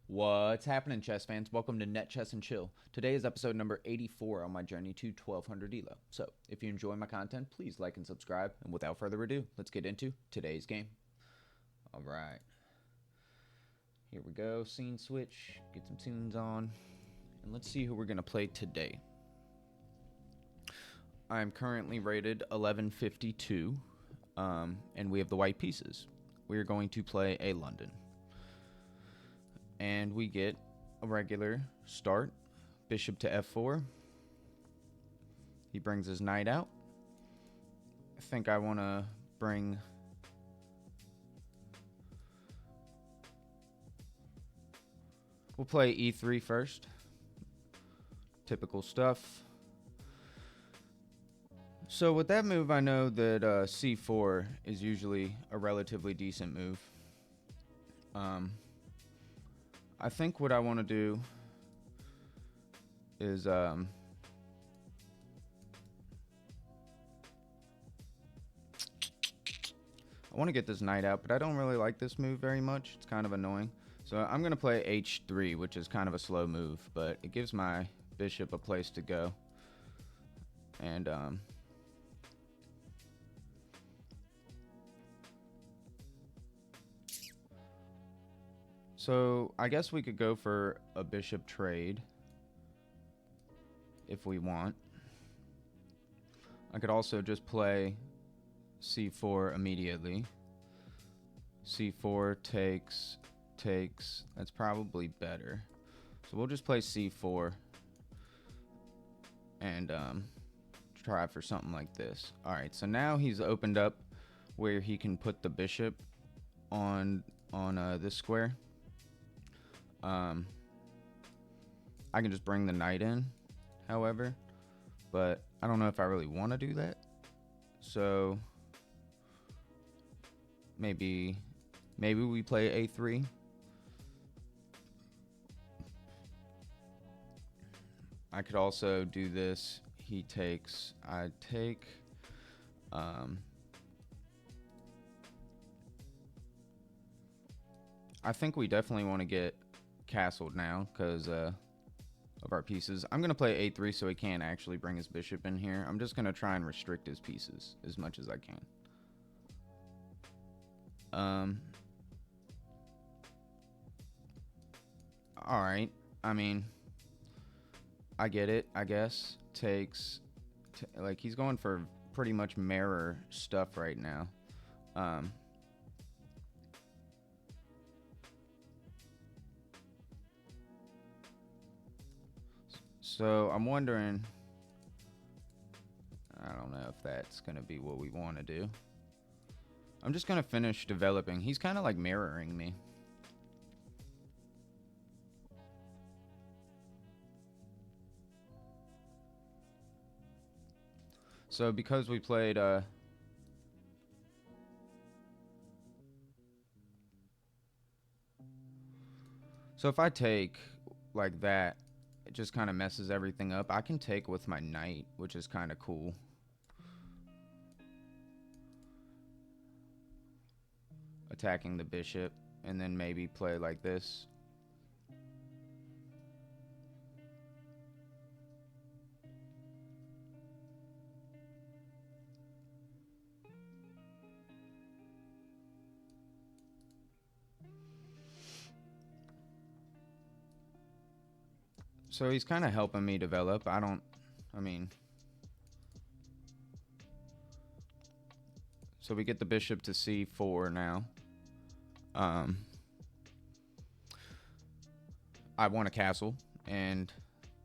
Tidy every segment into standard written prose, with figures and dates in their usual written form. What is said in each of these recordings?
What's happening, chess fans? Welcome to Net Chess and Chill. Today is episode number 84 on my journey to 1200 ELO. So, if you enjoy my content, please like and subscribe. And without further ado, let's get into today's game. All right. Here we go. Scene switch. Get some tunes on. And let's see who we're going to play today. I'm currently rated 1152. And we have the white pieces. We're going to play a London. And we get a regular start, bishop to f4. He brings his knight out. I think I want to bring... We'll play e3 first. Typical stuff. So with that move, I know that c4 is usually a relatively decent move. I think what I want to do is I want to get this knight out, but I don't really like this move very much. It's kind of annoying. So I'm going to play h3, which is kind of a slow move, but it gives my bishop a place to go. And so I guess we could go for a bishop trade if we want. I could also just play c4 immediately. c4 takes. That's probably better. So we'll just play c4 and try for something like this. All right, so now he's opened up where he can put the bishop on this square. I can just bring the knight in, however, but I don't know if I really want to do that. So maybe we play a3. I could also do this. He takes, I take. I think we definitely want to get castled now because of our pieces. I'm going to play a3 so he can't actually bring his bishop in here. I'm just going to try and restrict his pieces as much as I can. Alright, I mean, I get it, I guess. Like, he's going for pretty much mirror stuff right now. So I'm wondering, I don't know if that's going to be what we want to do. I'm just going to finish developing. He's kind of like mirroring me. So because we played so if I take like that, it just kind of messes everything up. I can take with my knight, which is kind of cool. Attacking the bishop, and then maybe play like this. So he's kind of helping me develop. So we get the bishop to c4 now. I want a castle, and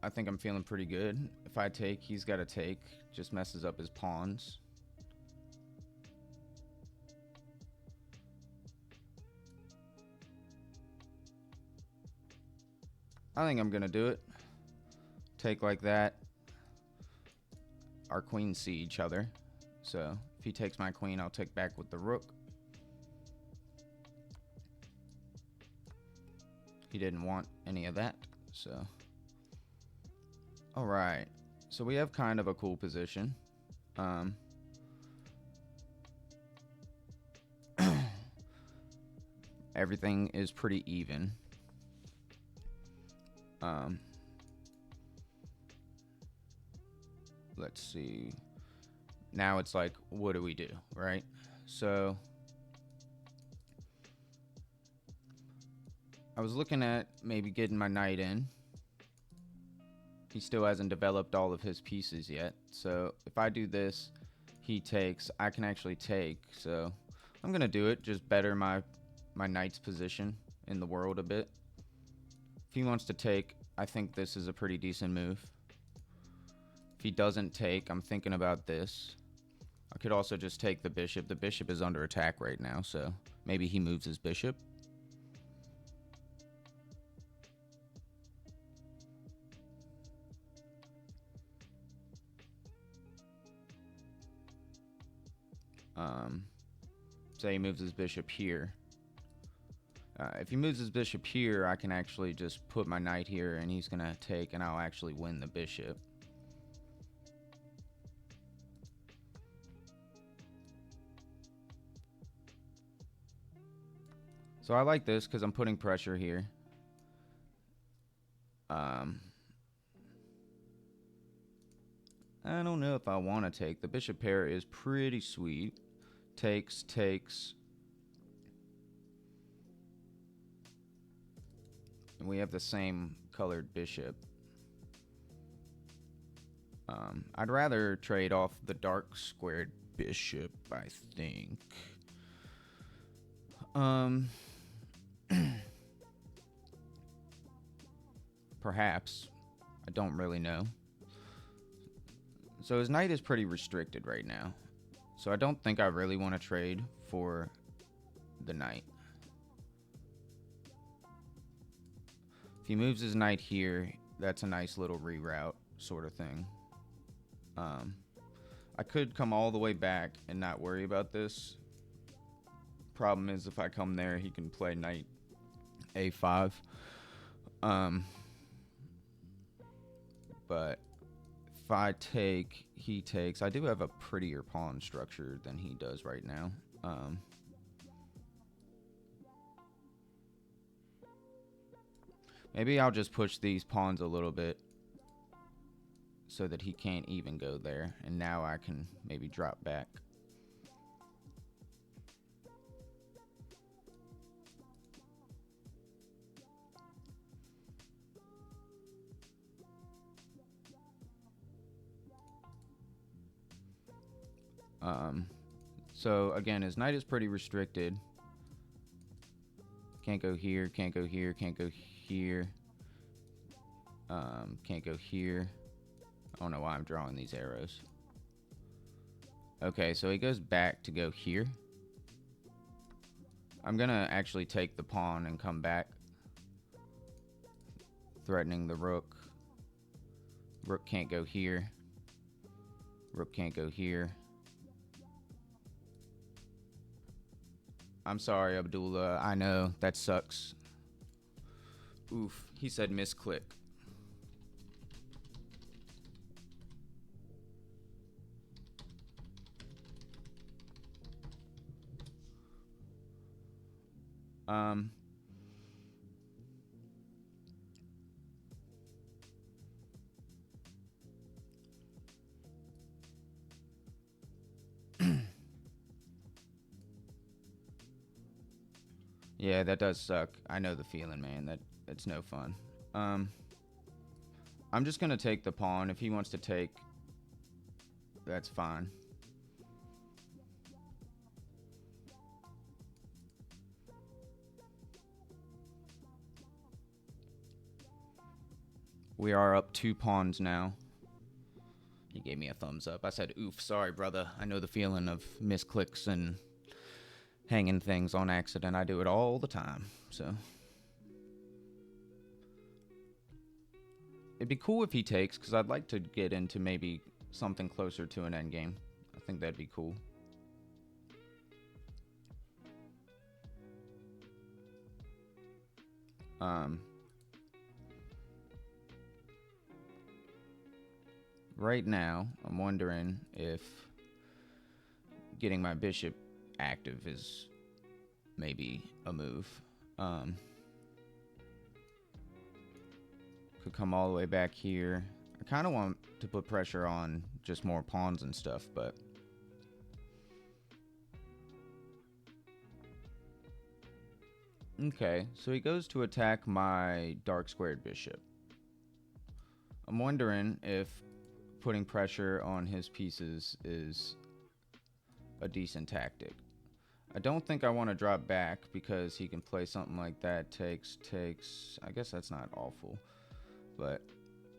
I think I'm feeling pretty good. If I take, he's got to take. Just messes up his pawns. I think I'm going to do it. Take like that. Our queens see each other. So if he takes my queen, I'll take back with the rook. He didn't want any of that, so. All right, so we have kind of a cool position. Everything is pretty even. Um, let's see. Now it's like, what do we do, right? So I was looking at maybe getting my knight in. He still hasn't developed all of his pieces yet. So if I do this, he takes, I can actually take. So I'm going to do it, just better my knight's position in the world a bit. If he wants to take, I think this is a pretty decent move. If he doesn't take, I'm thinking about this. I could also just take the bishop. The bishop is under attack right now, so maybe he moves his bishop. Say he moves his bishop here. If he moves his bishop here, I can actually just put my knight here, and he's going to take, and I'll actually win the bishop. So I like this because I'm putting pressure here. I don't know if I want to take. The bishop pair is pretty sweet. Takes. And we have the same colored bishop. I'd rather trade off the dark squared bishop, I think. Perhaps. I don't really know. So his knight is pretty restricted right now. So I don't think I really want to trade for the knight. If he moves his knight here, that's a nice little reroute sort of thing. I could come all the way back and not worry about this. Problem is, if I come there, he can play knight a5. But if I take, he takes. I do have a prettier pawn structure than he does right now. Maybe I'll just push these pawns a little bit so that he can't even go there. And now I can maybe drop back. So again, his knight is pretty restricted. Can't go here, can't go here, can't go here. Can't go here. I don't know why I'm drawing these arrows. Okay, so he goes back to go here. I'm gonna actually take the pawn and come back, threatening the rook. Rook can't go here. Rook can't go here. I'm sorry, Abdullah. I know, that sucks. Oof, he said misclick. Yeah, that does suck. I know the feeling, man. That's no fun. I'm just gonna take the pawn. If he wants to take, that's fine. We are up 2 pawns now. He gave me a thumbs up. I said, oof, sorry, brother. I know the feeling of misclicks and hanging things on accident. I do it all the time, so. It'd be cool if he takes, because I'd like to get into maybe something closer to an endgame. I think that'd be cool. Right now, I'm wondering if getting my bishop active is maybe a move. could come all the way back here. I kind of want to put pressure on just more pawns and stuff, but okay, so he goes to attack my dark squared bishop. I'm wondering if putting pressure on his pieces is a decent tactic. I don't think I want to drop back because he can play something like that. Takes. I guess that's not awful, but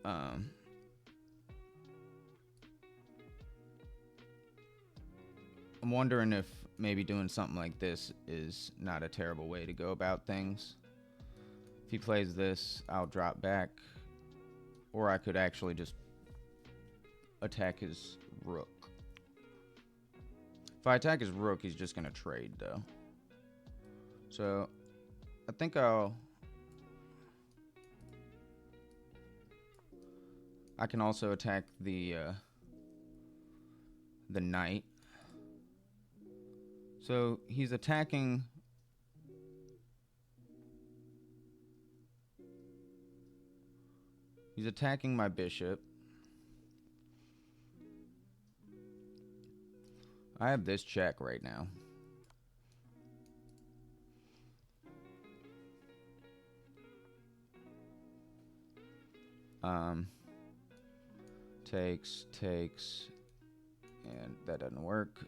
I'm wondering if maybe doing something like this is not a terrible way to go about things. If he plays this, I'll drop back, or I could actually just attack his rook. If I attack his rook, he's just going to trade, though. So, I think I can also attack the knight. So, he's attacking... He's attacking my bishop. I have this check right now. Takes, and that doesn't work.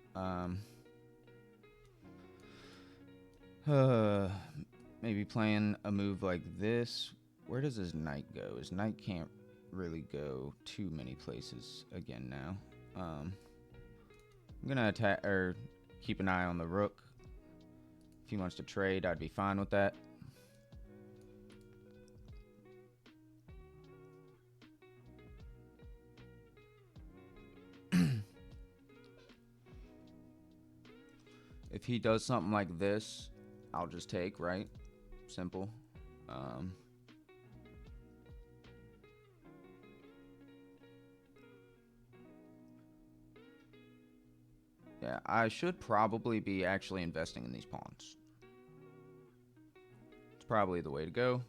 Maybe playing a move like this. Where does his knight go? His knight can't really go too many places again now. I'm gonna attack or keep an eye on the rook. If he wants to trade, I'd be fine with that. If he does something like this, I'll just take, right? Simple. Yeah, I should probably be actually investing in these pawns. It's probably the way to go.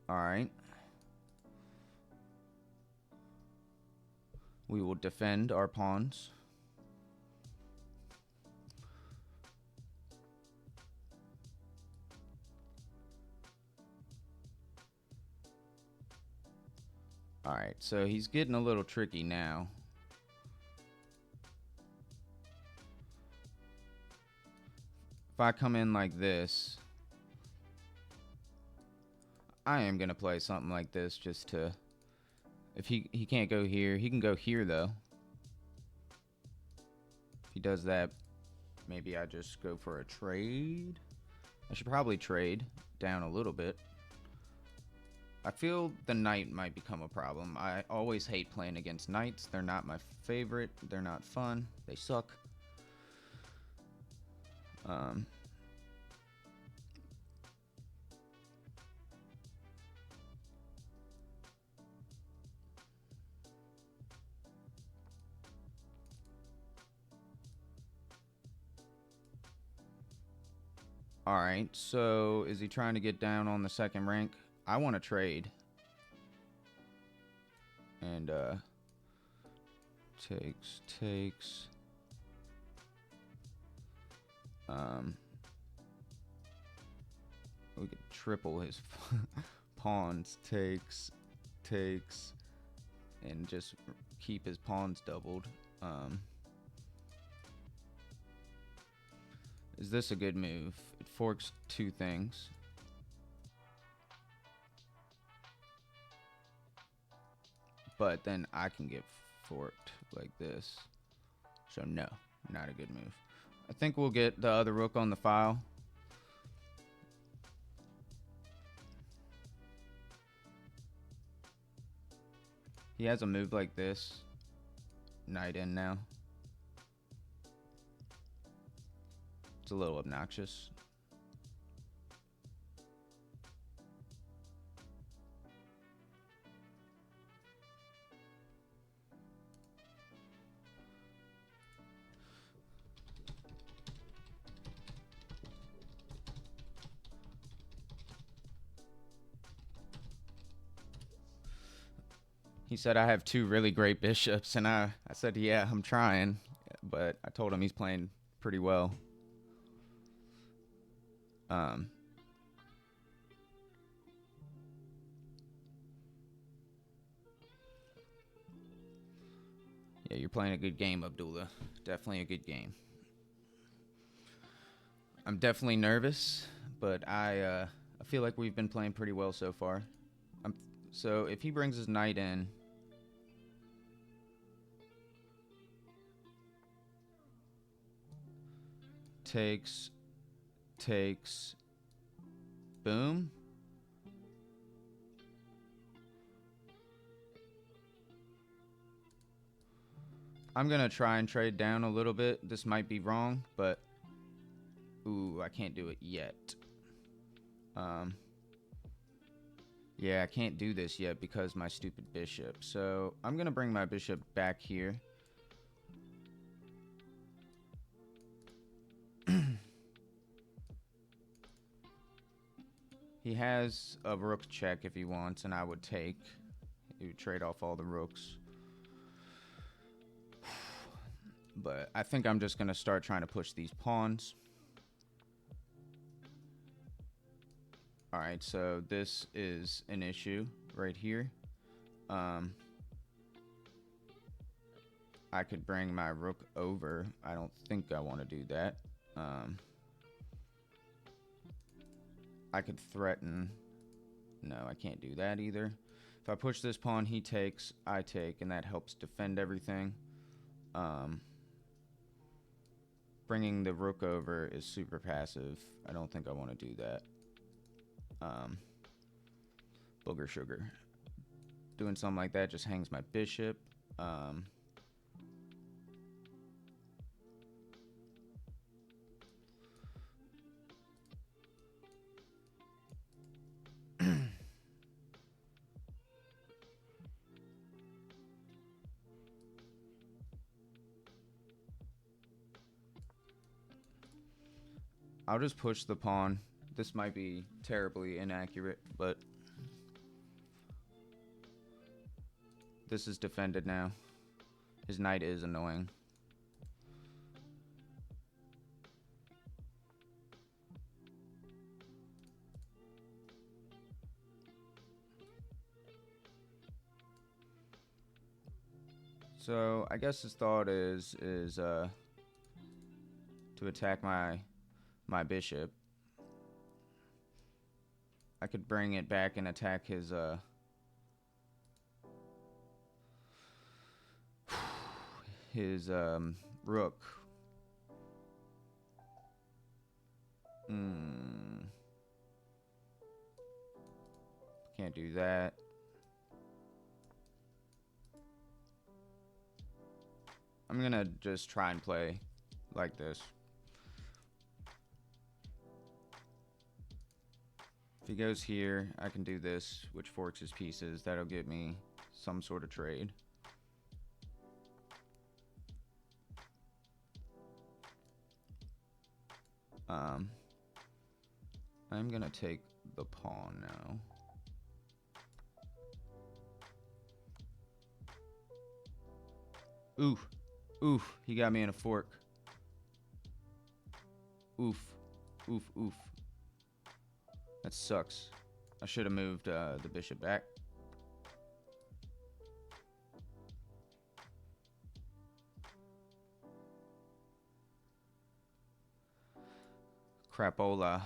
All right. We will defend our pawns. All right, so he's getting a little tricky now. If I come in like this, I am going to play something like this just to... If he can't go here, he can go here, though. If he does that, maybe I just go for a trade. I should probably trade down a little bit. I feel the knight might become a problem. I always hate playing against knights. They're not my favorite. They're not fun. They suck. Alright, so is he trying to get down on the second rank? I want to trade. And, takes. We could triple his pawns. Takes, and just keep his pawns doubled. Is this a good move? It forks two things. But then I can get forked like this. So no, not a good move. I think we'll get the other rook on the file. He has a move like this. Knight in now. It's a little obnoxious. He said I have two really great bishops, and I said, yeah, I'm trying, but I told him he's playing pretty well. Yeah, you're playing a good game, Abdullah. Definitely a good game. I'm definitely nervous, but I feel like we've been playing pretty well so far. So if he brings his knight in, takes, boom. I'm gonna try and trade down a little bit. This might be wrong, but ooh, I can't do it yet. Yeah, I can't do this yet because my stupid bishop. So I'm gonna bring my bishop back here. He has a rook check if he wants, and I would take. He would trade off all the rooks. But I think I'm just gonna start trying to push these pawns. Alright, so this is an issue right here. I could bring my rook over. I don't think I want to do that. I could threaten. No, I can't do that either. If I push this pawn, he takes, I take, and that helps defend everything. Bringing the rook over is super passive. I don't think I want to do that. Booger sugar. Doing something like that just hangs my bishop. I'll just push the pawn. This might be terribly inaccurate, but this is defended now. His knight is annoying. So I guess his thought is to attack my bishop. I could bring it back and attack his rook. Can't do that. I'm gonna just try and play like this. If he goes here, I can do this, which forks his pieces. That'll get me some sort of trade. I'm gonna take the pawn now. Oof. Oof. He got me in a fork. Oof. Oof. Oof. That sucks. I should have moved the bishop back. Crapola.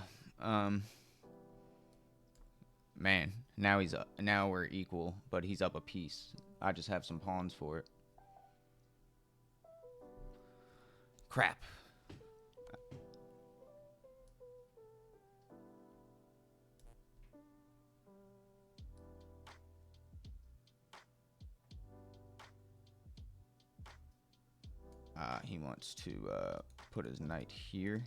Man, now he's up. Now we're equal, but he's up a piece. I just have some pawns for it. Crap. He wants to put his knight here.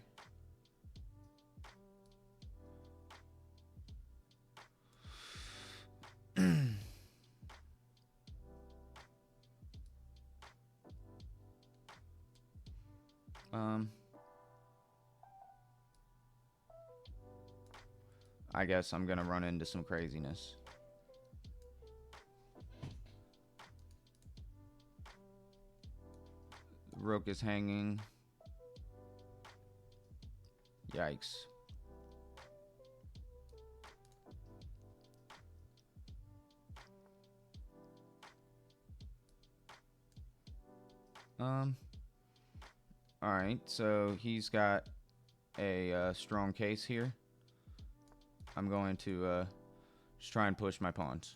I guess I'm gonna run into some craziness. Rook is hanging. Yikes. Alright, so he's got a strong case here. I'm going to just try and push my pawns.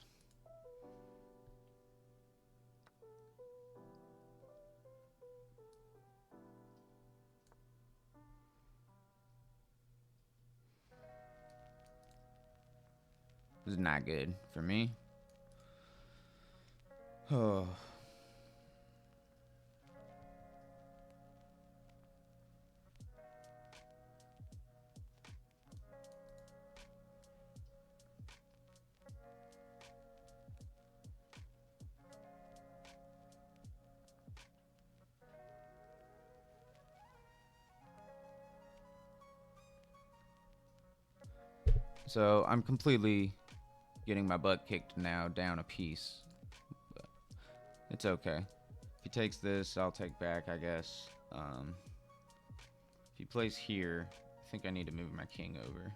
This is not good for me. Oh. So I'm completely getting my butt kicked now, down a piece. But it's okay. If he takes this, I'll take back, I guess. If he plays here, I think I need to move my king over.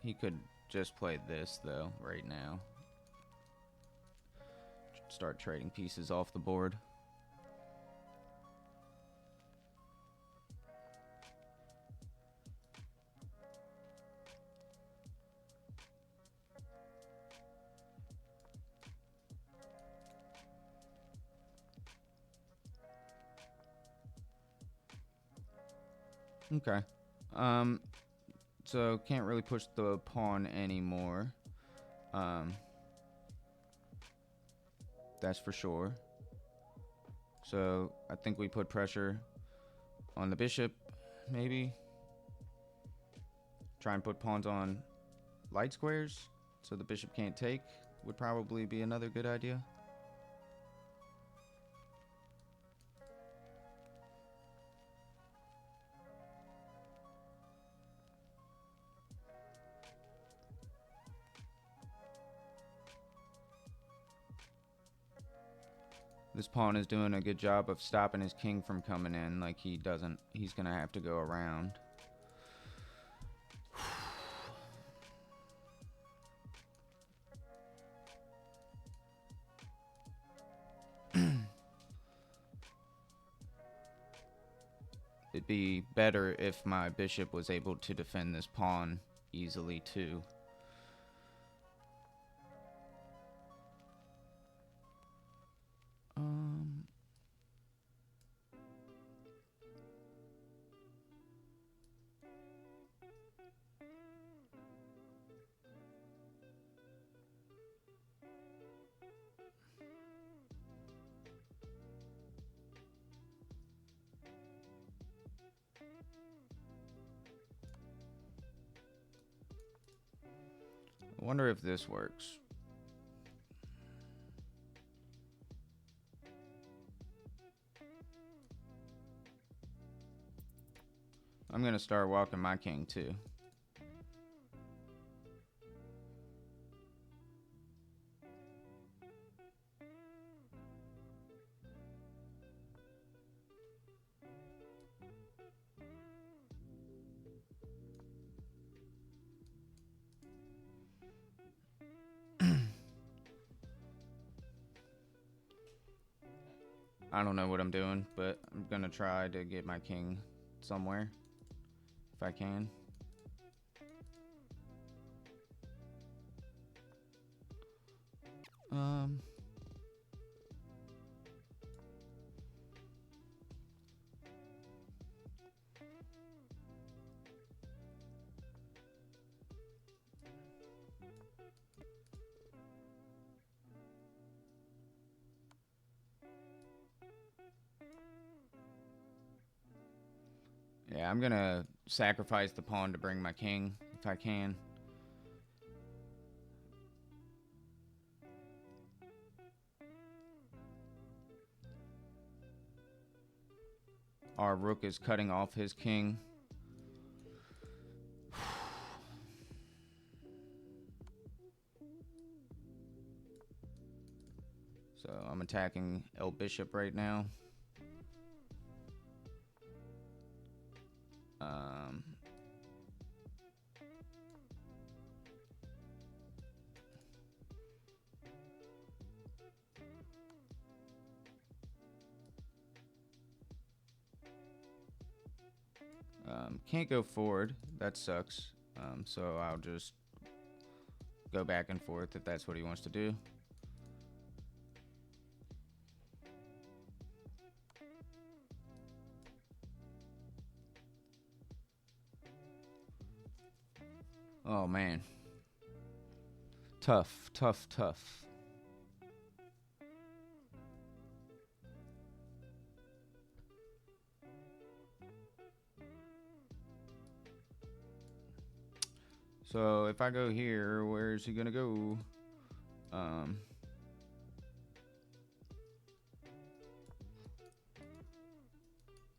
He could just play this, though, right now. Start trading pieces off the board. Okay. So can't really push the pawn anymore. That's for sure. So I think we put pressure on the bishop, maybe. Try and put pawns on light squares so the bishop can't take would probably be another good idea. This pawn is doing a good job of stopping his king from coming in. Like he's gonna have to go around. It'd be better if my bishop was able to defend this pawn easily too. I wonder if this works. I'm gonna start walking my king too. I don't know what I'm doing, but I'm gonna try to get my king somewhere if I can. Yeah, I'm gonna sacrifice the pawn to bring my king if I can. Our rook is cutting off his king. So I'm attacking L Bishop right now. Can't go forward. That sucks. So I'll just go back and forth if that's what he wants to do. Oh man. Tough, tough, tough. So if I go here, where is he gonna go?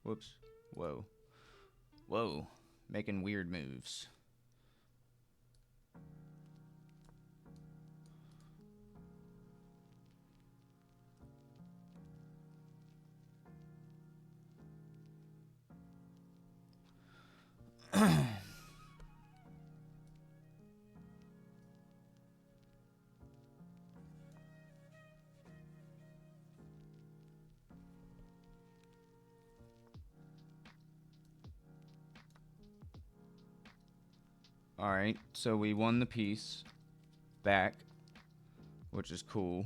Whoops. Whoa. Whoa. Making weird moves. Alright, so we won the piece back, which is cool.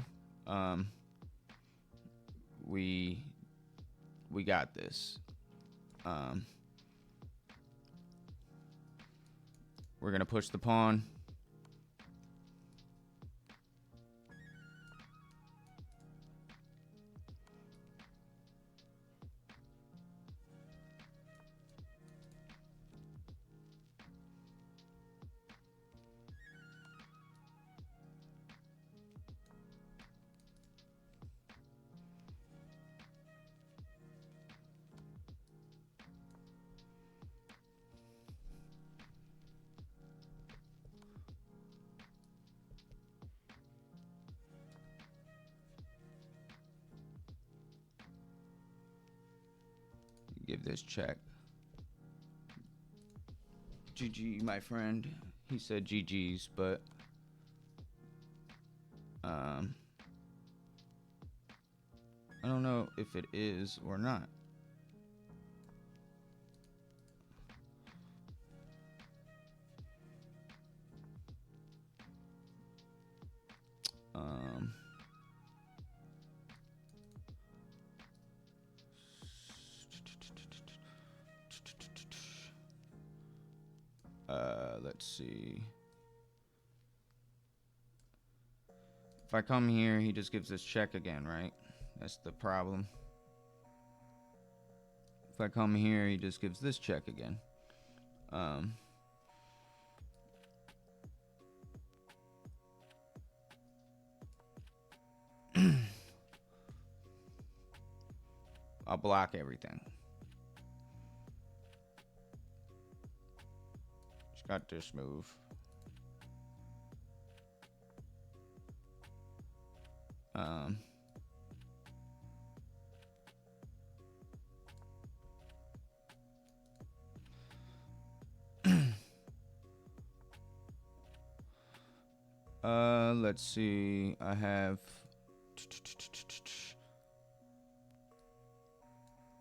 We got this. We're gonna push the pawn. Give this check. GG, my friend. He said GG's, but I don't know if it is or not. Let's see. If I come here, he just gives this check again, right? That's the problem. If I come here, he just gives this check again. I'll block everything. Just got this move. Let's see. I have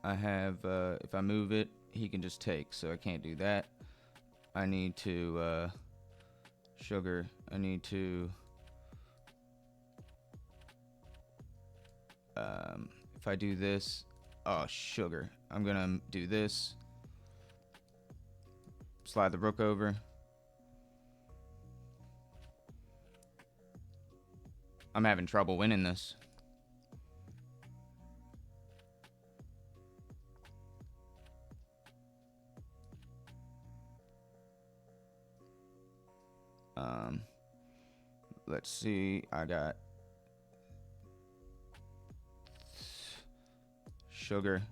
if I move it, he can just take, so I can't do that. I need to sugar. I need to if I do this, oh sugar. I'm gonna do this. Slide the rook over. I'm having trouble winning this. Let's see. I got sugar.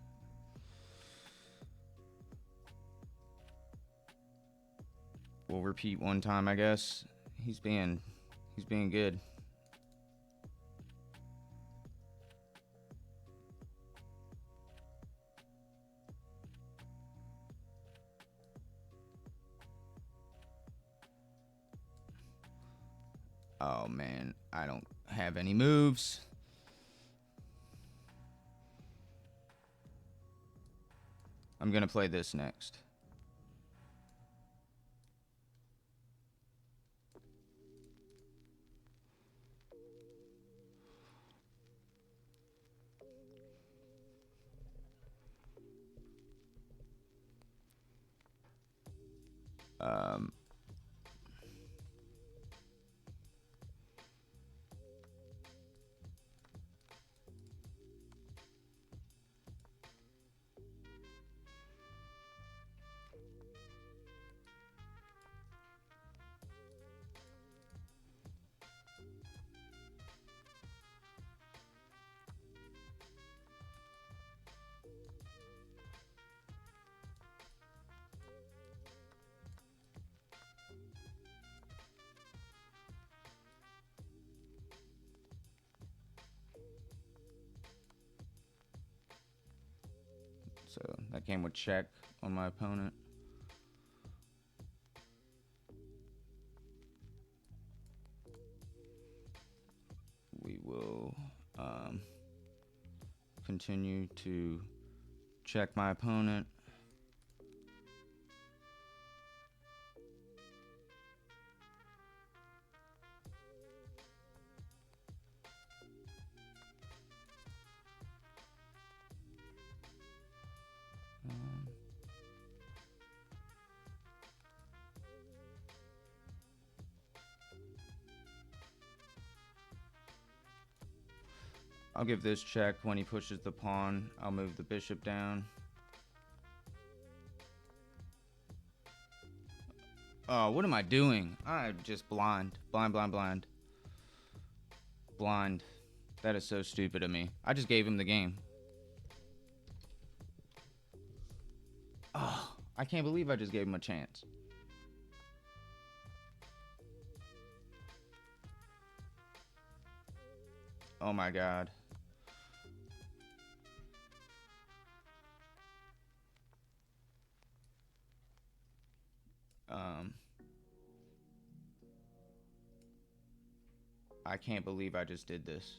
We'll repeat one time, I guess. He's being good. Oh man, I don't have any moves. I'm gonna play this next. Um, so that came with check on my opponent. We will continue to check my opponent. I'll give this check. When he pushes the pawn, I'll move the bishop down. Oh, what am I doing? I'm just blind. Blind. That is so stupid of me. I just gave him the game. Oh, I can't believe I just gave him a chance. Oh my god. I can't believe I just did this.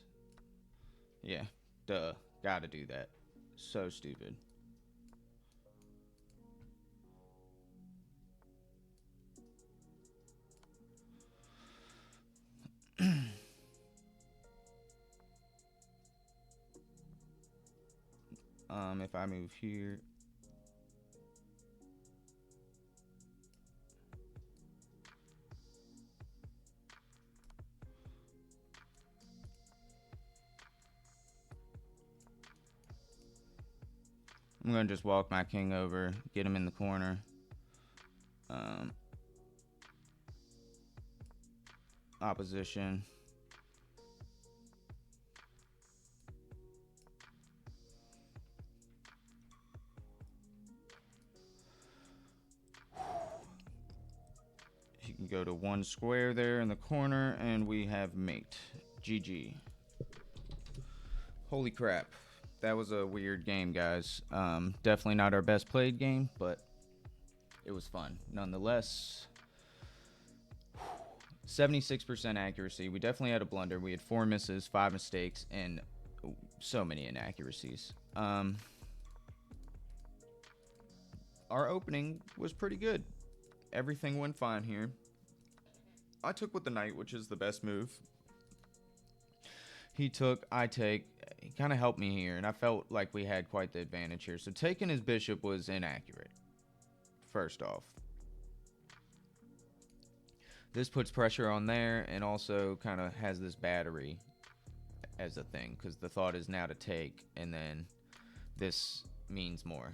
Yeah, duh. Gotta do that. So stupid. If I move here, I'm gonna just walk my king over, get him in the corner. Opposition. He can go to one square there in the corner, and we have mate. GG. Holy crap. That was a weird game, guys. Definitely not our best played game, but it was fun. Nonetheless, 76% accuracy. We definitely had a blunder. We had 4 misses, 5 mistakes, and so many inaccuracies. Our opening was pretty good. Everything went fine here. I took with the knight, which is the best move. He took, I take. He kind of helped me here, and I felt like we had quite the advantage here. So taking his bishop was inaccurate, first off. This puts pressure on there, and also kind of has this battery as a thing, because the thought is now to take, and then this means more.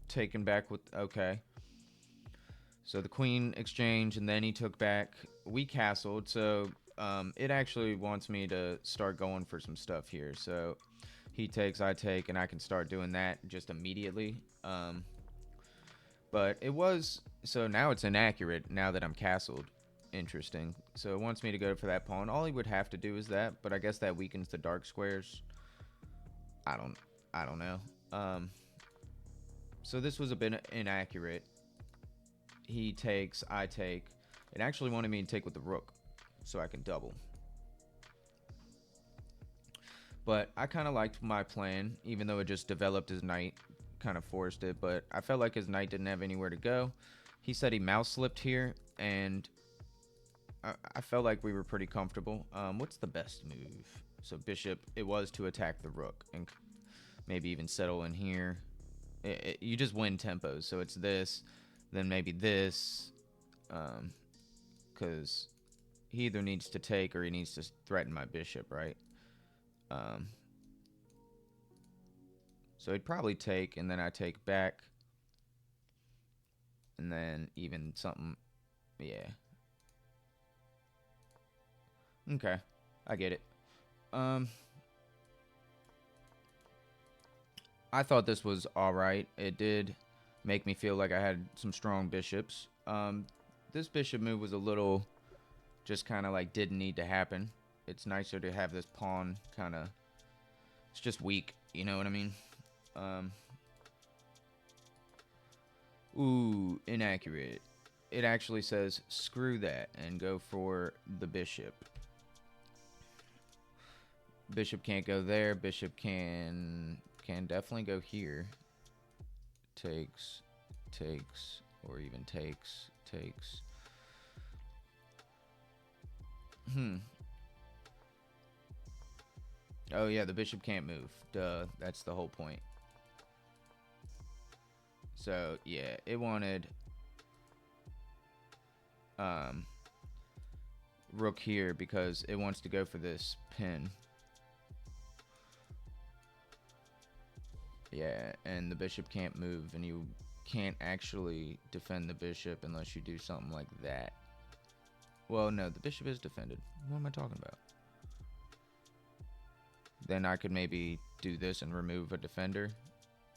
Taken back with, okay. So the queen exchange, and then he took back. We castled, so it actually wants me to start going for some stuff here. So he takes, I take, and I can start doing that just immediately. But it was, so now it's inaccurate now that I'm castled. Interesting. So it wants me to go for that pawn. All he would have to do is that, but I guess that weakens the dark squares. I don't know. So this was a bit inaccurate. He takes, I take. It actually wanted me to take with the rook so I can double. But I kind of liked my plan, even though it just developed his knight, kind of forced it. But I felt like his knight didn't have anywhere to go. He said he mouse slipped here, and I felt like we were pretty comfortable. What's the best move? So bishop, it was to attack the rook and maybe even settle in here. You just win tempos. So it's this, then maybe this, because he either needs to take or he needs to threaten my bishop, right? So he'd probably take, and then I take back, and then even something, yeah. Okay, I get it. I thought this was alright. It did make me feel like I had some strong bishops. This bishop move was a little just kind of like didn't need to happen. It's nicer to have this pawn kind of, it's just weak, you know what I mean? Ooh, inaccurate. It actually says screw that and go for the bishop. Bishop can't go there. Bishop can definitely go here. Takes, or even takes. Oh yeah, the bishop can't move. Duh, that's the whole point. So yeah, it wanted rook here because it wants to go for this pin. Yeah, and the bishop can't move, and you can't actually defend the bishop unless you do something like that. Well, no, the bishop is defended. What am I talking about? Then I could maybe do this and remove a defender,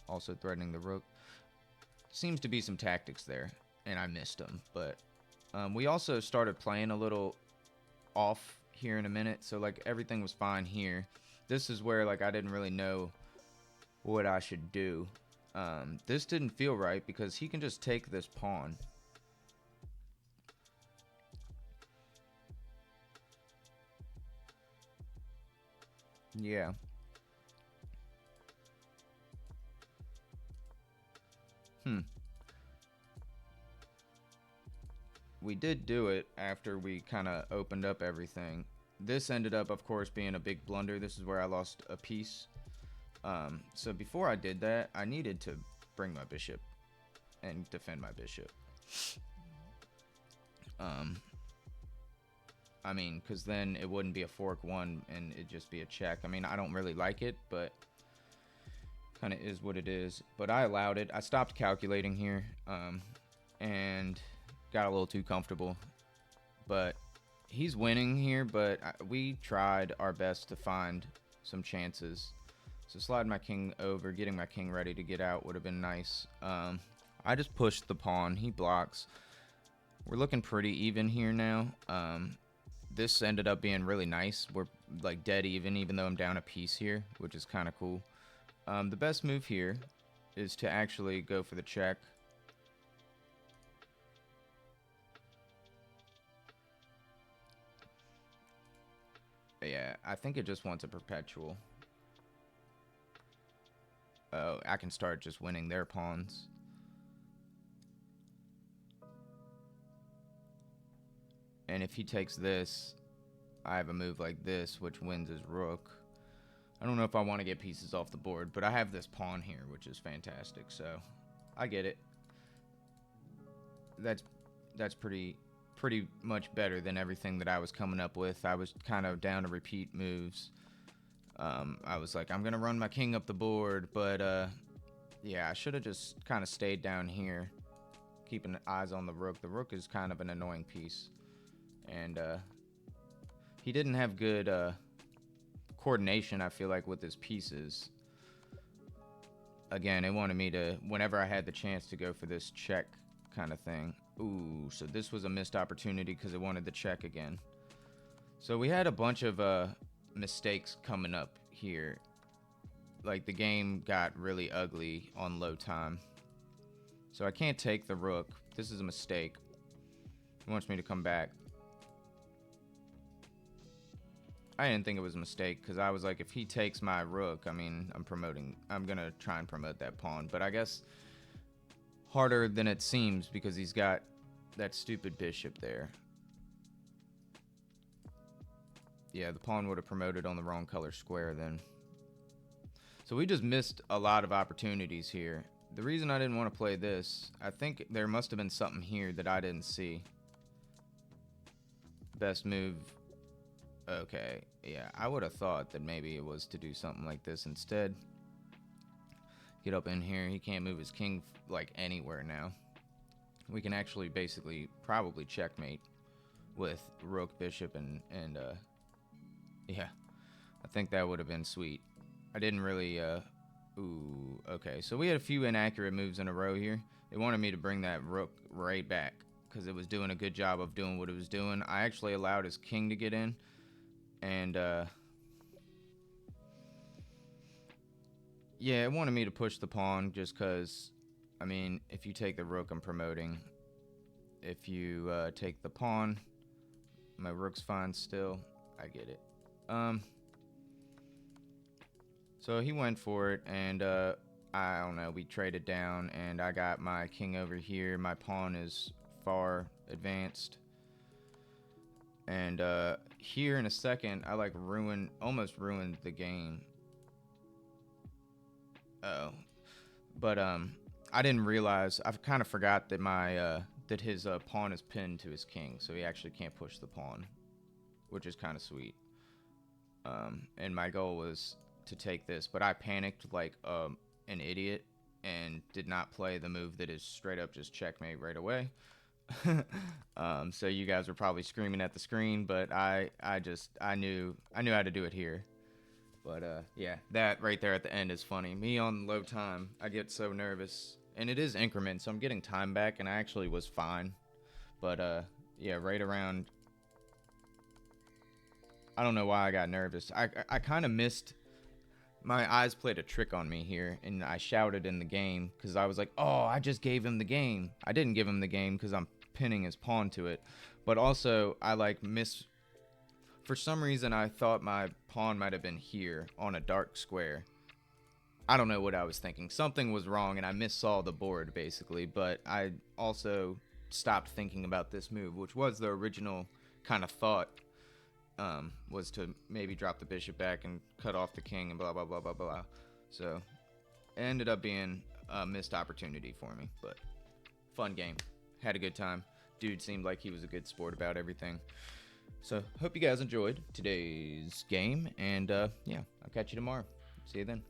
also threatening the rook. Seems to be some tactics there, and I missed them. But we also started playing a little off here in a minute, so like everything was fine here. This is where like I didn't really know what I should do. This didn't feel right because he can just take this pawn. Yeah. We did do it after we kind of opened up everything. This ended up, of course, being a big blunder. This is where I lost a piece. So before I did that, I needed to bring my bishop and defend my bishop. I mean, because then it wouldn't be a fork one and it'd just be a check. I mean, I don't really like it, but kind of is what it is. But I allowed it. I stopped calculating here and got a little too comfortable. But he's winning here, but we tried our best to find some chances. So slide my king over, getting my king ready to get out would have been nice. I just pushed the pawn. He blocks. We're looking pretty even here now. This ended up being really nice. We're like dead even though I'm down a piece here, which is kind of cool. The best move here is to actually go for the check. Yeah, I think it just wants a perpetual. Oh, I can start just winning their pawns. And if he takes this, I have a move like this, which wins his rook. I don't know if I want to get pieces off the board, but I have this pawn here, which is fantastic, so I get it. That's pretty much better than everything that I was coming up with. I was kind of down to repeat moves. I was like, I'm going to run my king up the board, but yeah, I should have just kind of stayed down here, keeping eyes on the rook. The rook is kind of an annoying piece. And he didn't have good coordination, I feel like, with his pieces. Again, it wanted me to, whenever I had the chance, to go for this check kind of thing. Ooh, so this was a missed opportunity because it wanted the check again. So we had a bunch of mistakes coming up here. Like, the game got really ugly on low time. So I can't take the rook. This is a mistake. He wants me to come back. I didn't think it was a mistake because I was like, if he takes my rook, I mean, I'm going to try and promote that pawn. But I guess harder than it seems because he's got that stupid bishop there. Yeah, the pawn would have promoted on the wrong color square then. So we just missed a lot of opportunities here. The reason I didn't want to play this, I think there must have been something here that I didn't see. Best move. Okay, yeah, I would have thought that maybe it was to do something like this instead. Get up in here. He can't move his king like anywhere now. We can actually basically probably checkmate with rook, bishop, and yeah, I think that would have been sweet. I didn't really ooh, okay, so we had a few inaccurate moves in a row here. They wanted me to bring that rook right back because it was doing a good job of doing what it was doing. I actually allowed his king to get in. And, yeah, it wanted me to push the pawn just because, I mean, if you take the rook, I'm promoting. If you take the pawn, my rook's fine still. I get it. So he went for it, and, I don't know, we traded down, and I got my king over here. My pawn is far advanced. And here in a second, I like almost ruined the game. Oh, but I didn't realize. I kind of forgot that that his pawn is pinned to his king, so he actually can't push the pawn, which is kind of sweet. And my goal was to take this, but I panicked like an idiot and did not play the move that is straight up just checkmate right away. So you guys were probably screaming at the screen, but I knew how to do it here. But yeah, that right there at the end is funny. Me on low time, I get so nervous, and it is increments, so I'm getting time back, and I actually was fine. But yeah, right around, I don't know why I got nervous. I kind of missed. My eyes played a trick on me here, and I shouted in the game because I was like, oh, I just gave him the game. I didn't give him the game because I'm pinning his pawn to it. But also, I like for some reason, I thought my pawn might have been here on a dark square. I don't know what I was thinking. Something was wrong, and I missaw the board, basically. But I also stopped thinking about this move, which was the original kind of thought. Was to maybe drop the bishop back and cut off the king and blah, blah, blah, blah, blah. So, it ended up being a missed opportunity for me, but fun game. Had a good time. Dude seemed like he was a good sport about everything. So, hope you guys enjoyed today's game, and yeah, I'll catch you tomorrow. See you then.